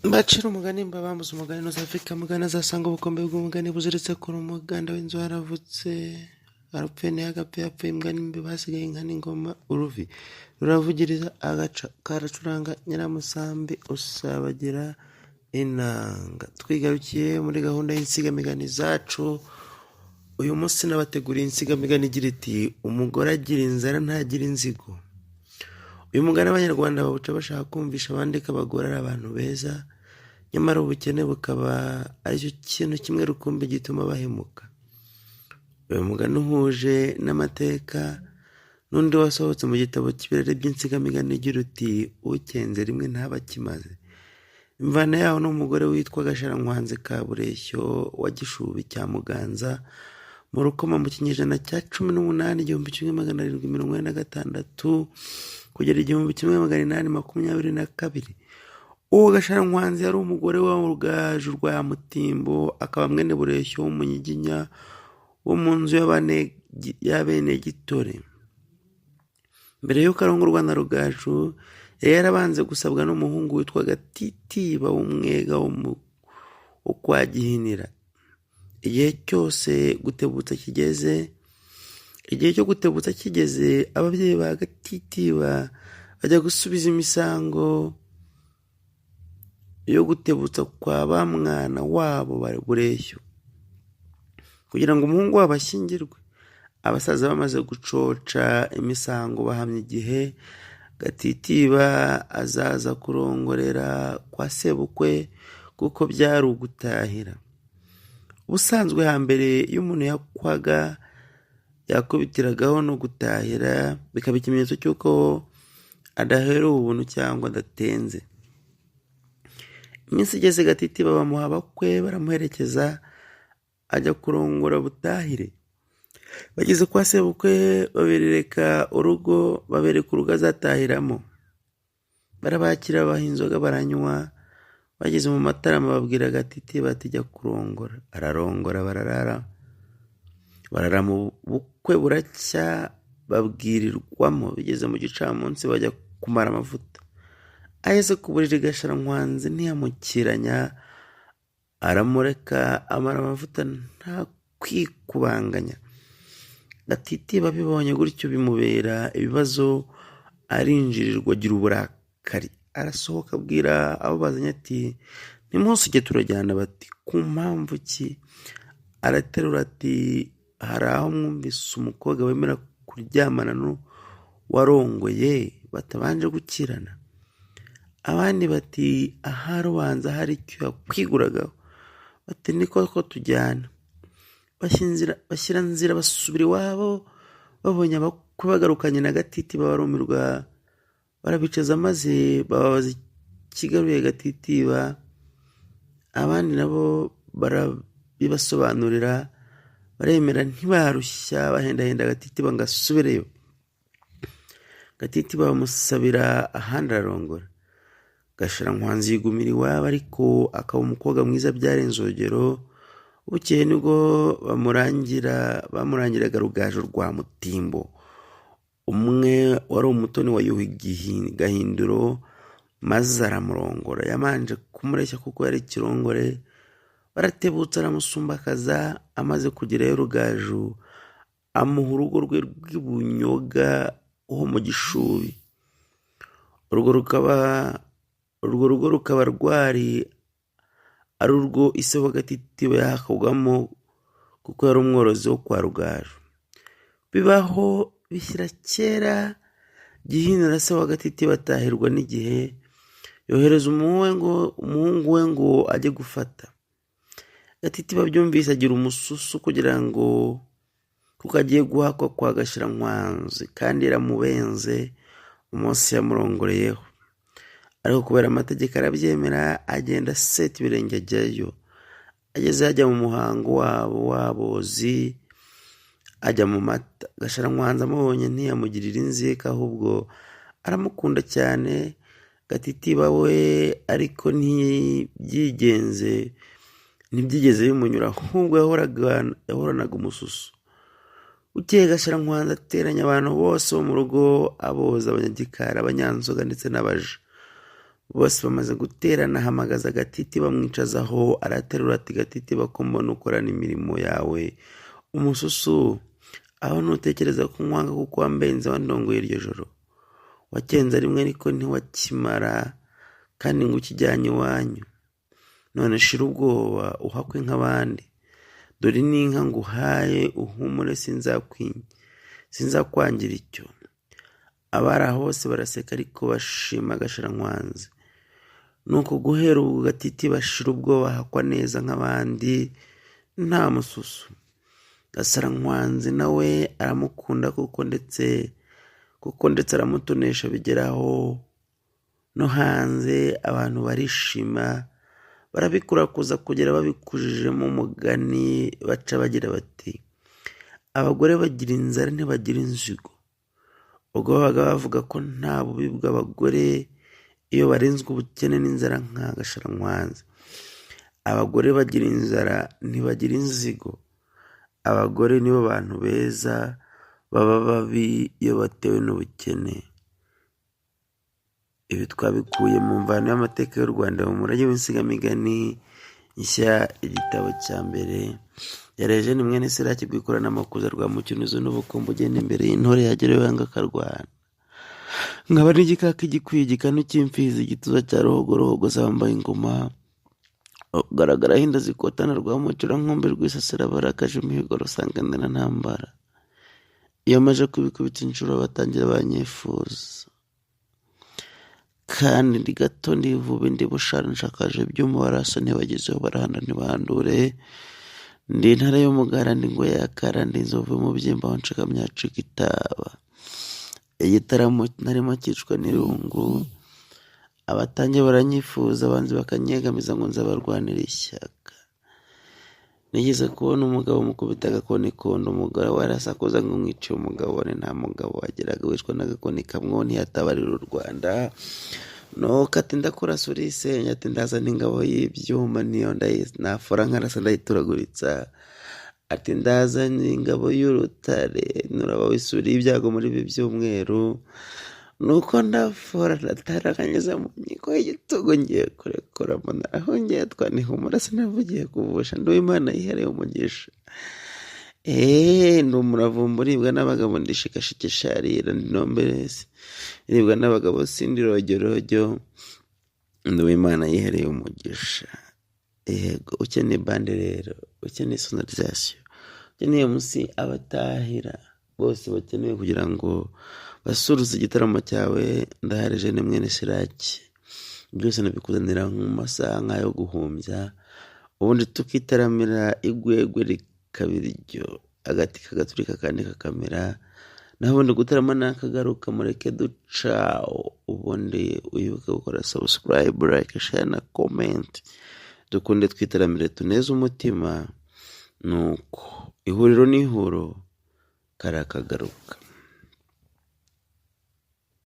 Mbacira umugani mba bambuza umugani ntuzafika mugani azasanga ubukombe bw'umugani buziritse ku rumuganda w'inzu haravutse arapfe ntiyagapfe yapfuye imbwa n'imbeba hasigaye inka n'ingoma uruvi ruravugiriza agaca karacuranga nyiramusambi usabagira inanga. Twigarukiye muri gahunda y'insigamigani zacu. Uyu munsi nabateguriye insigamigani igira iti umugore agira inzara ntagira inzigo. Uyu mugani abanyarwanda bawuca bashaka kumvisha abandi ko abagore ari abantu beza, nyamara ubukene bukaba aricyo kintu kimwe rukumbi gituma bahemuka. Uyu mugani uhuje n'amateka n'undi wasohotse mu gitabo cy'ibirere by'insigamigani igira uti ukenze rimwe ntaba akimaze. Imvano yaho n'umugore witwa Gasharankwanzi ka Bureshyo wa Gishubi cya Muganza mu Rukoma mu kinyejana cya 18 1726 kugera 1822. Uwo Gasharankwanzi yari umugore wa Rugaju rwa Mutimbo, akaba mwene Bureshyo w'umunyiginya wo mu nzu y'Abenegitore. Mbere y'uko arongorwa na Rugaju yari yarabanze gusabwa n'umuhungu witwa Gatitiba w'umwega wo kwa Gihinira. Igihe cyo gutebutsa kigeze, ababyeyi ba Gatitiba bajya gusubiza imisango yo gutebutsa kwa ba mwana wabo Bureshyo kugira ngo umuhungu wabo ashyingirwe. Abasaza bamaze gucoca imisango bahamya igihe Gatitiba azaza kurongorera kwa sebukwe kuko byari ugutahira. Ubusanzwe hambere iyo umuntu yakwaga yakubitiragaho no gutahira, bikaba ikimenyetso cy'uko adaherewe ubuntu cyangwa adatenze. Iminsi igeze Gatitiba bamuha abakwe baramuherekeza ajya kurongora butahire. Bageze kwa sebukwe babereka urugo azatahiramo. Barabakira baha inzoga baranywa. Bageze mu Matarama babwira Gatitiba ati jya kurongora. Ararongora barara mu bukwe buracya babwirirwamo. Bigeze mu gicamunsi bajya kumara amavuta. Aheze ku buriri Gasharankwanzi ntiyamukiranya, aramureka amara amavuta nta kwikubanganya. Gatitiba bibonye gutyo bimubera ibibazo, arinjirirwa agira uburakari. Arasohoka abwira abo bazanye ati nimusige turajyana. Bati ku mpamvu ki? Araterura ati hari aho mwumvise umukobwa wemera kuryamana n'uwarongoye batabanje gukirana? Abandi bati ahari ubanza hari icyo yakwiguragaho. Bati niko ko tujyana. Bashyira nzira basubira iwabo. Babonye abakwe bagarukanye na Gatitiba barumirwa, barabicaza maze bababaza ikigaruye Gatitiba. Abandi nabo barabibasobanurira, baremera ntibarushya, bahendahenda Gatitiba ngo asubireyo. Gatitiba bamusabira ahandi ararongora. Gasharankwanzi yigumira iwabo, ariko akaba umukobwa mwiza byarenze urugero. Bukeye nibwo bamurangiraga Rugaju rwa Mutimbo, umwe wari umutoni wa Yuhi Gahindiro, maze aramurongora. Yamanje kumureshya kuko yari ikirongore. Baratebutsa aramusumbakaza. Amaze kugerayo Rugaju amuha urugo rwe rw'ibunyoga ho mu Gishubi. Urwo rugo rukaba rwari ari urwo ise wa Gatitiba yahakogamo kuko yari umworozi wo kwa Rugaju. Bibaho bishyira kera, Gihinira se wa Gatitiba atahirwa n'igihe, yohereza umuhungu we ngo ajye gufata. Gatitiba byumvise agira umususu kugira ngo kuko agiye guhakwa kwa Gasharankwanzi kandi yaramubenze umunsi yamurongoreyeho. Ariko kubera amategeko arabyemera, agenda aseta ibirenge ajyayo. Ageze ajya mu muhango w'abozi, ajya mu mata. Gasharankwanzi amubonye ntiyamugirira inzika, ahubwo aramukunda cyane. Gatitiba we ariko ntibyigeze bimunyura, ahubwo yahoranaga umususu. Bukeye Gasharankwanzi ateranya abantu bose bo mu rugo, aboza, abanyagikari, abanyanzoga ndetse n'abaja. bose bamaze guterana ahamagaza Gatiti bamwicaza aho, araterura ati Gatiti bako mbona ukorana imirimo yawe umususu, aho ntutekereza ko nkwanga kuko wambenze wandongoye iryo joro, wakenze rimwe ariko ntiwakimara kandi ngo ukijyanye iwanyu, none shira ubwoba uhakwe nk'abandi, dore n'inka nguhaye uhumure sinzakwangira icyo. Abari aho bose baraseka ariko bashima Gashirankwanzi, nuko guhera ubu Gatiti bashira ubwoba ahakwa neza nk'abandi nta mususu. Gashirankwanzi nawe aramukunda kuko ndetse aramutonesha bigeraho no hanze abantu barishima, barabikurakuza kugera babikujijemo umugani baca bagira bati abagore bagira inzara ntibagira inzigo. Ubwo babaga bavuga ko nta bubi bw'abagore iyo barinzwe ubukene n'inzara nka Gashirankwanzi. Abagore bagira inzara ntibagira inzigo. Abagore nibo bantu beza baba babi iyo batewe n'ubukene. Ibi twabikuye mu mvano y'amateka y'u Rwanda mu murage w'insigamigani nshya, igitabo cya mbere. Yareje ni mwene Siraki bwikorana amakuza rwa mukinuzo n'ubukombe ugenda imbere y'intore yagerewe yanga akarwana. Nkaba n'igikaka igikwiye igikanu cy'imfizi igituza cya ruhogorohogo zambaye ingoma. Ugaragara hinda zikotana rwa mucura nkumbi rwisasira barakaje imihigo rusangana ntambara. Iyo maje kubikubita inshuro batangira banyifuza. Kandi ndi gato ndivuba ndi bushara nshakaje ibyuma barasa ntibagezeho barahanda ntibahandure. Ndi intare y'umugara ndi ngo yakara ndi inzovu mu byimba wanshaka myacika itaba. Igitaramo narimo cyicwa n'irungu. Abatangiye baranyifuza abanzi bakanyegamiza ngo nzabarwanira ishyaka. Nigeze kubona umugabo mukubita agakoni kondo, umugore warasakuza ngo mwiciye umugabo we, nta mugabo wageraga wicwa n'agakoni kamwe ntiyatabarira u Rwanda. Nuko ati ndakurasa urisenya, ati ndazana ingabo y'ibyuma niyo nafora nkarasa ndayituraguritsa, ati ndazanye ingabo y'urutare nuraba wisuriye ibyago muri ibi byumweru. Nuko ndafora ndataraganyeza mu nkiko y'igitugu ngiye kurekura mbona aho ngiye twanihumura sinavugiye kuvusha Nduwimana yihereye umugisha. Ndi umuravumba uribwa n'abagabo ndishikashikisha arira ndi nomberesi iribwa n'abagabo sindi rojyorojyo Nduwimana yihereye umugisha. Yego ukeneye bande rero, ukeneye sonorisation, ukeneye musi abatahira bose bakeneye kugira ngo basuruze igitaramo cyawe ndahareje ni mwene Siraki. Byose nabikuzanira mu masaha nk'ayo guhumbya, ubundi tukitaramira igwegwe rikabiryo agati kagaturika kandi kakamera. Naho ubundi gutarama nakagaruka mureke ducaho, ubundi uyibuke gukora subscribe, like, share na comment. Dukunde twitaramire tuneze umutima. Nuko ihuriro n'ihuro karakagaruka.